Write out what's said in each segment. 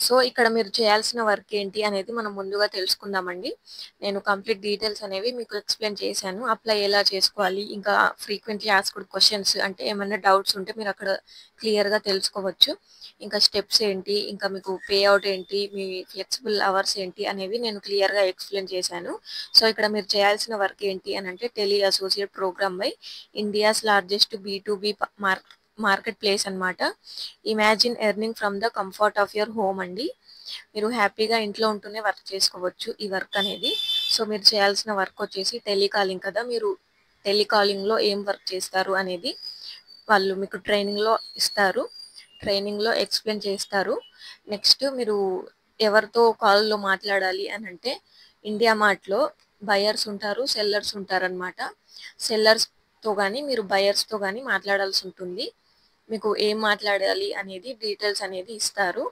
So, ఇక్కడ మీరు చేయాల్సిన వర్క్ ఏంటి అనేది మనం ముందుగా తెలుసుకుందామండి. నేను కంప్లీట్ డీటెయిల్స్ అనేవి మీకు ఎక్స్‌ప్లెయిన్ చేశాను. అప్లై ఎలా చేసుకోవాలి, ఇంకా ఫ్రీక్వెంట్‌లీ ఆస్క్డ్ క్వెషన్స్ అంటే ఏమన్నా డౌట్స్ ఉంటే మీరక్కడ క్లియర్‌గా తెలుసుకోవచ్చు. ఇంకా స్టెప్స్ ఏంటి, ఇంకా మీకు పే ఔట్ ఏంటి, మీ ఫ్లెక్సిబుల్ అవర్స్ ఏంటి అనేవి నేను క్లియర్‌గా ఎక్స్‌ప్లెయిన్ చేశాను. సో, ఇక్కడ మీరు చేయాల్సిన వర్క్ ఏంటి అనంటే tele associate program by India's largest బీ2బీ మార్కెట్ ప్లేస్ అన్నమాట. Imagine earning from the comfort of your home అండి. మీరు హ్యాపీగా ఇంట్లో ఉంటూనే వర్క్ చేసుకోవచ్చు ఈ వర్క్ అనేది. సో, మీరు చేయాల్సిన వర్క్ వచ్చేసి టెలికాలింగ్ కదా! మీరు టెలికాలింగ్‌లో ఏం వర్క్ చేస్తారు అనేది వాళ్ళు మీకు ట్రైనింగ్‌లో ఇస్తారు. ట్రైనింగ్‌లో ఎక్స్‌ప్లెయిన్ చేస్తారు. నెక్స్ట్ మీరు ఎవరితో కాల్‌లో మాట్లాడాలి అనంటే ఇండియా మార్ట్‌లో బయర్స్ ఉంటారు, సెల్లర్స్ ఉంటారనమాట. సెల్లర్స్‌తో గాని, మీరు బయర్స్‌తో గాని మాట్లాడాల్సి ఉంటుంది. మీకు ఏం మాట్లాడాలి అనేది డీటెయిల్స్ అనేది ఇస్తారు.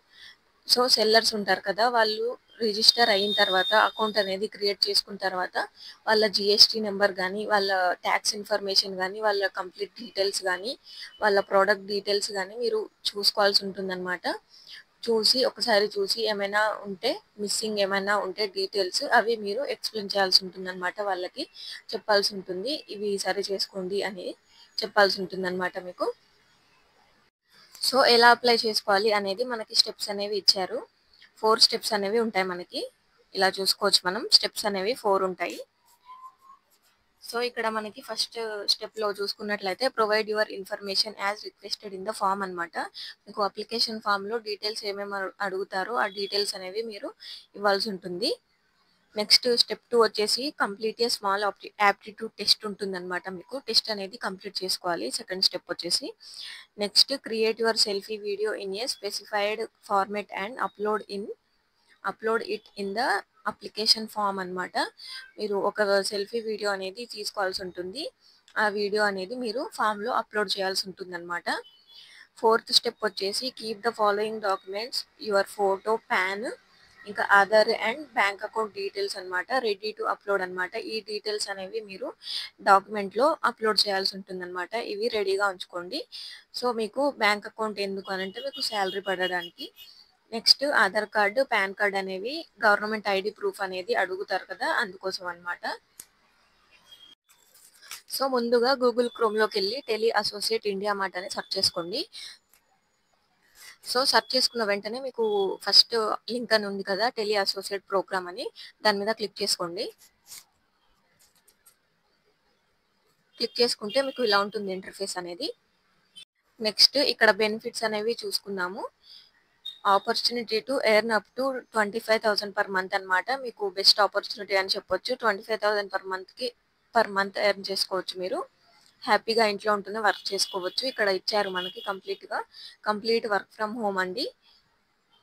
సో, సెల్లర్స్ ఉంటారు కదా! వాళ్ళు రిజిస్టర్ అయిన తర్వాత అకౌంట్ అనేది క్రియేట్ చేసుకున్న తర్వాత వాళ్ళ జీఎస్టీ నంబర్ గాని, వాళ్ళ టాక్స్ ఇన్ఫర్మేషన్ గాని, వాళ్ళ కంప్లీట్ డీటెయిల్స్ గాని, వాళ్ళ ప్రొడక్ట్ డీటెయిల్స్ గాని మీరు చూసుకోవాల్సి ఉంటుందన్నమాట. ఒకసారి చూసి ఏమైనా ఉంటే మిస్సింగ్ ఏమైనా ఉంటే డీటెయిల్స్ అవి మీరు ఎక్స్‌ప్లెయిన్ చేయాల్సి ఉంటుందన్నమాట వాళ్ళకి. చెప్పాల్సి ఉంటుంది. ఇవి సరి చేసుకోండి అని చెప్పాల్సి ఉంటుందన్నమాట మీకు. సో, ఎలా అప్లై చేసుకోవాలి అనేది మనకి స్టెప్స్ అనేవి ఇచ్చారు. 4 స్టెప్స్ అనేవి ఉంటాయి మనకి. ఇలా చూసుకోవచ్చు మనం. స్టెప్స్ అనేవి 4 ఉంటాయి. సో, ఇక్కడ మనకి ఫస్ట్ స్టెప్‌లో చూసుకున్నట్లయితే provide your information as requested in the form అన్నమాట. మీకు అప్లికేషన్ ఫార్మ్‌లో డీటెయిల్స్ ఏమేమి అడుగుతారో ఆ డీటెయిల్స్ అనేవి మీరు ఇవ్వాల్సి ఉంటుంది. నెక్స్ట్ స్టెప్ 2 వచ్చేసి complete a small aptitude test ఉంటుందన్నమాట మీకు. టెస్ట్ అనేది కంప్లీట్ చేసుకోవాలి. సెకండ్ స్టెప్ వచ్చేసి. Next create your selfie video in a specified format and upload it in the application form అన్నమాట. మీరు ఒక సెల్ఫీ వీడియో అనేది తీసుకోవాల్సి ఉంటుంది. ఆ వీడియో అనేది మీరు ఫామ్‌లో అప్లోడ్ చేయాల్సి ఉంటుందన్నమాట. ఫోర్త్ స్టెప్ వచ్చేసి keep the following documents your photo, PAN, ఇంకా Aadhaar and bank account details అన్నమాట. రెడీ టు అప్లోడ్ అన్నమాట. ఈ డీటెయిల్స్ అనేవి మీరు డాక్యుమెంట్‌లో అప్లోడ్ చేయాల్సి ఉంటుందన్నమాట. ఇవి రెడీగా ఉంచుకోండి. సో, మీకు బ్యాంక్ అకౌంట్ ఎందుకు అనంటే మీకు సాలరీ పడడానికి. Next Aadhaar card, PAN card అనేవి గవర్నమెంట్ ఐడీ ప్రూఫ్ అనేది అడుగుతారు కదా! అందుకోసం అన్నమాట. సో, ముందుగా గూగుల్ క్రోమ్‌లోకెళ్ళి టెలి అసోసియేట్ ఇండియా మార్ట్ అని సెర్చ్ చేసుకోండి. సో, సెర్చ్ చేసుకున్న వెంటనే మీకు ఫస్ట్ లింక్ అని ఉంది కదా! టెలి అసోసియేట్ ప్రోగ్రామ్ అని. దాని మీద క్లిక్ చేసుకోండి. క్లిక్ చేసుకుంటే మీకు ఇలా ఉంటుంది ఇంటర్ఫేస్ అనేది. నెక్స్ట్ ఇక్కడ బెనిఫిట్స్ అనేవి చూసుకుందాము. Opportunity to earn up to 25,000 per month అన్నమాట. మీకు బెస్ట్ ఆపర్చునిటీ అని చెప్పొచ్చు. 25,000 పర్ మంత్ ఎర్న్ చేసుకోవచ్చు మీరు. హ్యాపీగా ఇంట్లో ఉంటూనే వర్క్ చేసుకోవచ్చు. ఇక్కడ ఇచ్చారు మనకి కంప్లీట్ వర్క్ ఫ్రమ్ హోమ్ అండి.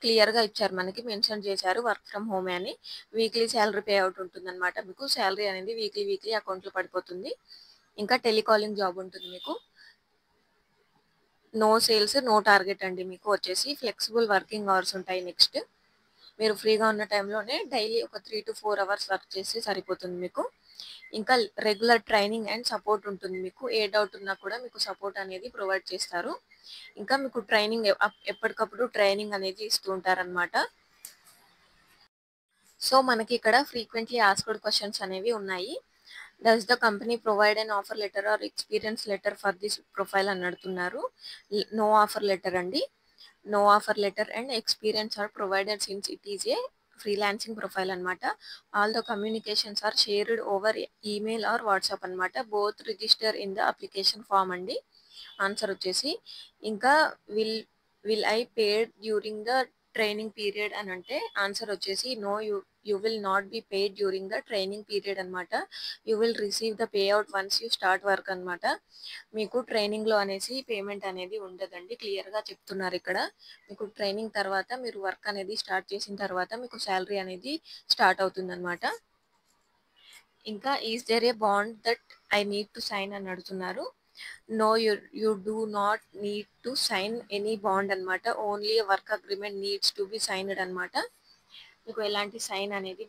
క్లియర్‌గా ఇచ్చారు మనకి మెన్షన్ చేశారు వర్క్ ఫ్రమ్ హోమే అని. వీక్లీ సాలరీ పే ఔట్ ఉంటుందన్నమాట మీకు. సాలరీ అనేది వీక్లీ అకౌంట్‌లో పడిపోతుంది. ఇంకా టెలికాలింగ్ జాబ్ ఉంటుంది మీకు. నో సేల్స్, నో టార్గెట్ అండి మీకు వచ్చేసి. ఫ్లెక్సిబుల్ వర్కింగ్ అవర్స్ ఉంటాయి నెక్స్ట్. మీరు ఫ్రీగా ఉన్న టైంలోనే డైలీ ఒక 3-4 అవర్స్ వర్క్ చేస్తే సరిపోతుంది మీకు. ఇంకా రెగ్యులర్ ట్రైనింగ్ అండ్ సపోర్ట్ ఉంటుంది మీకు. ఏ డౌట్ ఉన్నా కూడా మీకు సపోర్ట్ అనేది ప్రొవైడ్ చేస్తారు. ఇంకా మీకు ట్రైనింగ్ ఎప్పటికప్పుడు ట్రైనింగ్ అనేది ఇస్తూ ఉంటారనమాట. సో, మనకి ఇక్కడ ఫ్రీక్వెంట్లీ ఆస్క్డ్ క్వెషన్స్ అనేవి ఉన్నాయి. Does the company provide an offer letter or experience letter for this profile అని అడుగుతున్నారు. నో ఆఫర్ లెటర్ అండి. No offer letter and experience are provided since it is a freelancing profile అన్నమాట. All the communications are shared over email or WhatsApp అన్నమాట. Both register in the application form అండి. Answer వచ్చేసి ఇంకా will will I paid during the training period అని అంటే answer వచ్చేసి no you will not be paid during the training period అన్నమాట. You will receive the payout once you start work అన్నమాట. మీకు ట్రైనింగ్‌లో అనేసి పేమెంట్ అనేది ఉండదండి. క్లియర్‌గా చెప్తున్నారు ఇక్కడ. మీకు ట్రైనింగ్ తర్వాత మీరు వర్క్ అనేది స్టార్ట్ చేసిన తర్వాత మీకు సాలరీ అనేది స్టార్ట్ అవుతుందన్నమాట. ఇంకా is there a bond that I need to sign అని అడుగుతున్నారు. No you do not need to sign any bond అన్నమాట. Only work agreement needs to be signed అన్నమాట. మీకు ఎలాంటి సైన్ అనేది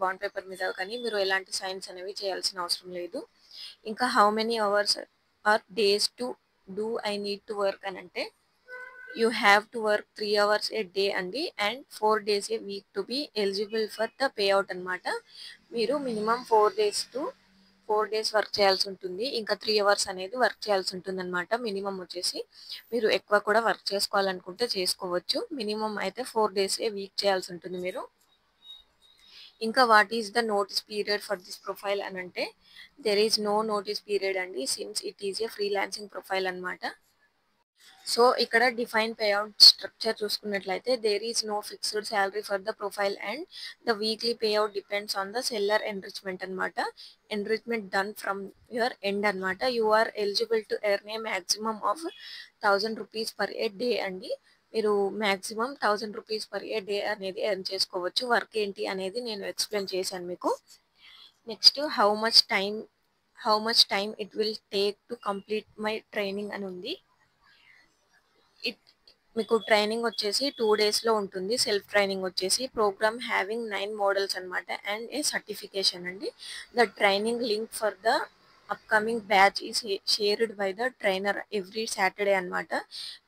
బాండ్ పేపర్ మీద కానీ మీరు ఎలాంటి సైన్స్ అనేవి చేయాల్సిన అవసరం లేదు. ఇంకా how many hours or days to do I need to work అని అంటే you have to work 3 hours a day అండి and 4 days a week to be eligible for the payout అనమాట. మీరు మినిమం 4 డేస్ వర్క్ చేయాల్సి ఉంటుంది. ఇంకా 3 hours అనేది work చేయాల్సి ఉంటుంది అనమాట. మినిమం వచ్చేసి మీరు ఎక్కువ కూడా వర్క్ చేసుకోవాలనుకుంటే చేసుకోవచ్చు. మినిమం అయితే 4 డేస్ ఏ వీక్ చేయాల్సి ఉంటుంది మీరు. ఇంకా what is the notice period for this profile అని అంటే there is no notice period అండి since it is a freelancing profile అనమాట. సో ఇక్కడ డిఫైన్ పేఅవుట్ స్ట్రక్చర్ చూసుకున్నట్లయితే there is no fixed salary for the profile and the weekly payout depends on the seller enrichment అనమాట. Enrichment done from your end అనమాట. You are eligible to earn a maximum of 1000 rupees per a day అండి. మీరు maximum 1000 rupees per a day అనేది earn చేసుకోవచ్చు. Work ఏంటి అనేది నేను explain చేశాను మీకు. Next how much time it will take to complete my training అని ఉంది. ఇట్ మీకు ట్రైనింగ్ వచ్చేసి 2 డేస్‌లో ఉంటుంది. సెల్ఫ్ ట్రైనింగ్ వచ్చేసి ప్రోగ్రామ్ హ్యావింగ్ 9 మోడల్స్ అనమాట అండ్ ఏ సర్టిఫికేషన్ అండి. The training link for the upcoming batch is shared by the trainer every Saturday అనమాట.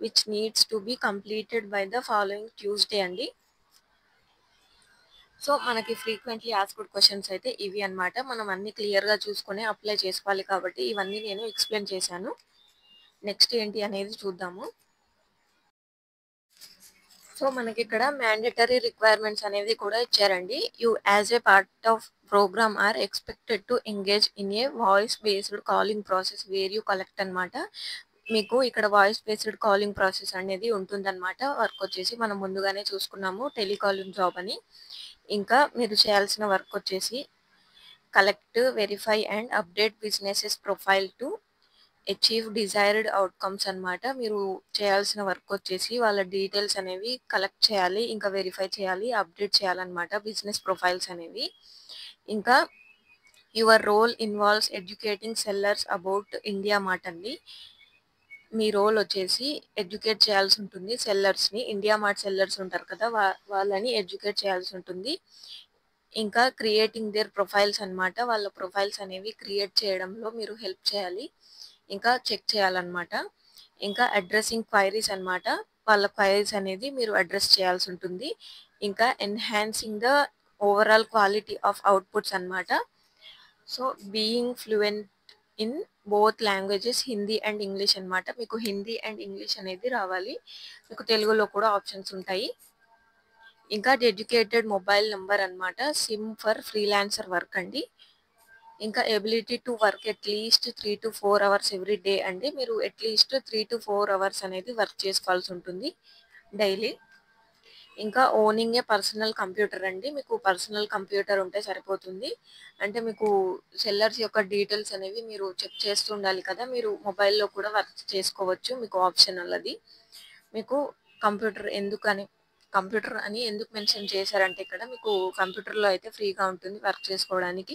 Which needs to be completed by the following Tuesday అండి. So, మనకి frequently asked questions అయితే ఇవి అన్నమాట. మనం అన్నీ క్లియర్‌గా చూసుకొని అప్లై చేసుకోవాలి కాబట్టి ఇవన్నీ నేను ఎక్స్‌ప్లెయిన్ చేశాను. నెక్స్ట్ ఏంటి అనేది చూద్దాము. సో, మనకిక్కడ మ్యాండేటరీ రిక్వైర్మెంట్స్ అనేవి కూడా ఇచ్చారండి. You as a part of programme are expected to engage in a voice based calling process where you collect అనమాట. మీకు ఇక్కడ వాయిస్ బేస్డ్ కాలింగ్ ప్రాసెస్ అనేది ఉంటుందన్నమాట. వర్క్ వచ్చేసి మనం ముందుగానే చూసుకున్నాము టెలికాలింగ్ జాబ్ అని. ఇంకా మీరు చేయాల్సిన వర్క్ వచ్చేసి collect, verify and update businesses profile to achieve desired outcomes అనమాట. మీరు చేయాల్సిన వర్క్ వచ్చేసి వాళ్ళ డీటెయిల్స్ అనేవి కలెక్ట్ చేయాలి. ఇంకా వెరిఫై చేయాలి. అప్డేట్ చేయాలన్నమాట బిజినెస్ ప్రొఫైల్స్ అనేవి. ఇంకా your role involves educating sellers about India Mart అండి. మీ రోల్ వచ్చేసి ఎడ్యుకేట్ చేయాల్సి ఉంటుంది సెల్లర్స్‌ని. ఇండియా మార్ట్ సెల్లర్స్ ఉంటారు కదా! వాళ్ళని ఎడ్యుకేట్ చేయాల్సి ఉంటుంది. ఇంకా క్రియేటింగ్ దేర్ ప్రొఫైల్స్ అనమాట. వాళ్ళ ప్రొఫైల్స్ అనేవి క్రియేట్ చేయడంలో మీరు హెల్ప్ చేయాలి. ఇంకా చెక్ చేయాలన్నమాట. ఇంకా అడ్రెసింగ్ క్వైరీస్ అనమాట. వాళ్ళ క్వైరీస్ అనేది మీరు అడ్రెస్ చేయాల్సి ఉంటుంది. ఇంకా enhancing the overall quality of outputs అనమాట. So, being fluent in both languages Hindi and English అనమాట. మీకు హిందీ అండ్ ఇంగ్లీష్ అనేది రావాలి. మీకు తెలుగులో కూడా ఆప్షన్స్ ఉంటాయి. ఇంకా డెడికేటెడ్ మొబైల్ నంబర్ అనమాట. సిమ్ ఫర్ ఫ్రీలాన్సర్ వర్క్ అండి. ఇంకా ability to work at least 3-4 hours every day అండి. మీరు అట్‌లీస్ట్ 3-4 అవర్స్ అనేది వర్క్ చేసుకోవాల్సి ఉంటుంది డైలీ. ఇంకా ఓనింగ్ ఏ పర్సనల్ కంప్యూటర్ అండి. మీకు పర్సనల్ కంప్యూటర్ ఉంటే సరిపోతుంది. అంటే మీకు సెల్లర్స్ యొక్క డీటెయిల్స్ అనేవి మీరు చెక్ చేస్తూ ఉండాలి కదా! మీరు మొబైల్‌లో కూడా వర్క్ చేసుకోవచ్చు. మీకు ఆప్షనల్ అది. మీకు కంప్యూటర్ కంప్యూటర్ అని ఎందుకు మెన్షన్ చేశారంటే ఇక్కడ మీకు కంప్యూటర్‌లో అయితే ఫ్రీగా ఉంటుంది వర్క్ చేసుకోవడానికి.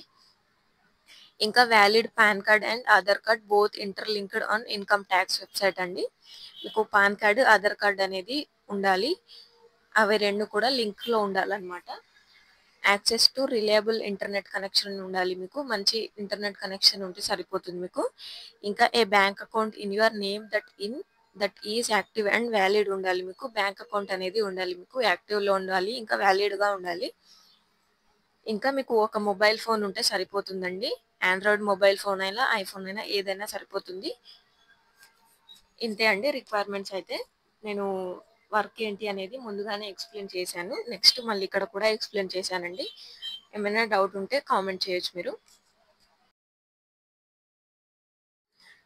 ఇంకా valid pan card and Aadhaar card both interlinked on income tax website అండి. మీకు పాన్ కార్డ్, ఆధార్ కార్డ్ అనేది ఉండాలి. అవి 2 కూడా లింక్‌లో ఉండాలన్నమాట. Access to reliable internet connection ఉండాలి మీకు. మంచి ఇంటర్నెట్ కనెక్షన్ ఉంటే సరిపోతుంది మీకు. ఇంకా a bank account in your name that is active and valid ఉండాలి మీకు. బ్యాంక్ అకౌంట్ అనేది ఉండాలి మీకు. యాక్టివ్‌లో ఉండాలి. ఇంకా వ్యాలిడ్‌గా ఉండాలి. ఇంకా మీకు ఒక మొబైల్ ఫోన్ ఉంటే సరిపోతుందండి. ఆండ్రాయిడ్ మొబైల్ ఫోన్ అయినా, ఐఫోన్ అయినా ఏదైనా సరిపోతుంది. ఇంతే అండి రిక్వైర్మెంట్స్ అయితే. నేను వర్క్ ఏంటి అనేది ముందుగానే ఎక్స్‌ప్లెయిన్ చేశాను. నెక్స్ట్ మళ్ళీ ఇక్కడ కూడా ఎక్స్‌ప్లెయిన్ చేశానండి. ఏమైనా డౌట్ ఉంటే కామెంట్ చేయొచ్చు మీరు.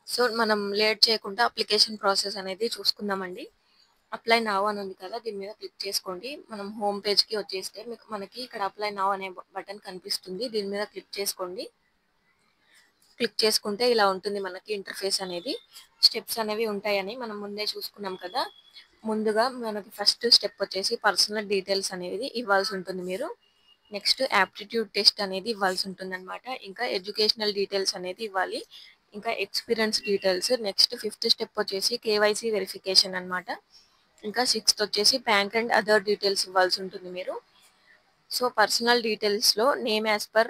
సో, మనం లేట్ చేయకుండా అప్లికేషన్ ప్రాసెస్ అనేది చూసుకుందామండి. అప్లై నౌ అని ఉంది కదా! దీని మీద క్లిక్ చేసుకోండి. మనం హోమ్ పేజ్‌కి వచ్చేస్తే మనకి ఇక్కడ అప్లై నౌ అనే బటన్ కనిపిస్తుంది. దీని మీద క్లిక్ చేసుకోండి. క్లిక్ చేసుకుంటే ఇలా ఉంటుంది మనకి ఇంటర్ఫేస్ అనేది. స్టెప్స్ అనేవి ఉంటాయని మనం ముందే చూసుకున్నాం కదా! ముందుగా మనకి ఫస్ట్ స్టెప్ వచ్చేసి పర్సనల్ డీటెయిల్స్ అనేది ఇవ్వాల్సి ఉంటుంది మీరు. నెక్స్ట్ యాప్టిట్యూడ్ టెస్ట్ అనేది ఇవ్వాల్సి ఉంటుందన్నమాట. ఇంకా ఎడ్యుకేషనల్ డీటెయిల్స్ అనేది ఇవ్వాలి. ఇంకా experience details. Next fifth step వచ్చేసి కేవైసీ వెరిఫికేషన్ అన్నమాట. ఇంకా సిక్స్త్ వచ్చేసి బ్యాంక్ అండ్ అదర్ డీటెయిల్స్ ఇవ్వాల్సి ఉంటుంది మీరు. సో, పర్సనల్ డీటెయిల్స్‌లో నేమ్ యాస్ పర్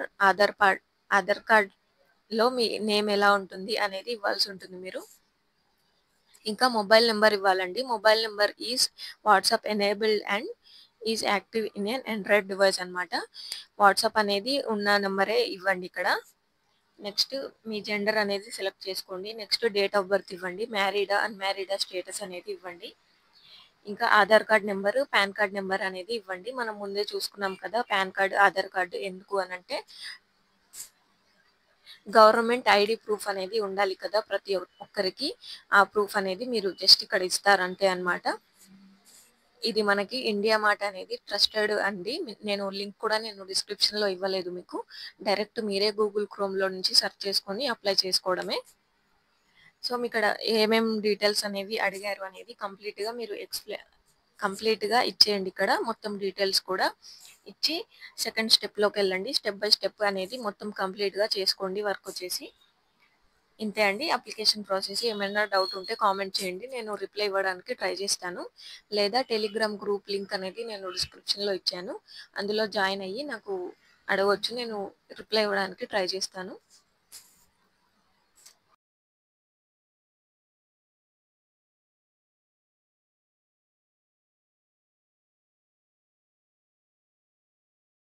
ఆధార్ కార్డ్‌లో మీ నేమ్ ఎలా ఉంటుంది అనేది ఇవ్వాల్సి ఉంటుంది మీరు. ఇంకా మొబైల్ నంబర్ ఇవ్వాలండి. Mobile number is WhatsApp enabled and is active in an Android device అనమాట. వాట్సాప్ అనేది ఉన్న నంబరే ఇవ్వండి ఇక్కడ. నెక్స్ట్ మీ జెండర్ అనేది సెలెక్ట్ చేసుకోండి. నెక్స్ట్ డేట్ ఆఫ్ బర్త్ ఇవ్వండి. మ్యారీడా, అన్‌మ్యారీడా స్టేటస్ అనేది ఇవ్వండి. ఇంకా Aadhaar card number, PAN card number అనేది ఇవ్వండి. మనం ముందే చూసుకున్నాం కదా! పాన్ కార్డ్, ఆధార్ కార్డ్ ఎందుకు అనంటే గవర్నమెంట్ ఐడీ ప్రూఫ్ అనేది ఉండాలి కదా! ప్రతి ఒక్కరికి. ఆ ప్రూఫ్ అనేది మీరు జస్ట్ ఇక్కడ ఇస్తారు అంతే అన్నమాట. ఇది మనకి ఇండియా మార్ట్ అనేది ట్రస్టెడ్ అండి. నేను లింక్ కూడా డిస్క్రిప్షన్‌లో ఇవ్వలేదు మీకు. డైరెక్ట్ మీరే గూగుల్ క్రోమ్‌లో నుంచి సెర్చ్ చేసుకొని అప్లై చేసుకోవడమే. సో, మీకిక్కడ ఏమేం డీటెయిల్స్ అనేవి అడిగారు అనేది కంప్లీట్‌గా మీరు కంప్లీట్‌గా ఇచ్చేయండి ఇక్కడ. మొత్తం డీటెయిల్స్ కూడా ఇచ్చి సెకండ్ స్టెప్‌లోకెళ్ళండి. స్టెప్ బై స్టెప్ అనేది మొత్తం కంప్లీట్‌గా చేసుకోండి వర్క్ వచ్చేసి. ఇంతే అండి అప్లికేషన్ ప్రాసెస్. ఏమైనా డౌట్ ఉంటే కామెంట్ చేయండి. నేను రిప్లై ఇవ్వడానికి ట్రై చేస్తాను. లేదా టెలిగ్రామ్ గ్రూప్ లింక్ అనేది నేను డిస్క్రిప్షన్‌లో ఇచ్చాను. అందులో జాయిన్ అయ్యి నాకు అడగొచ్చు. నేను రిప్లై ఇవ్వడానికి ట్రై చేస్తాను.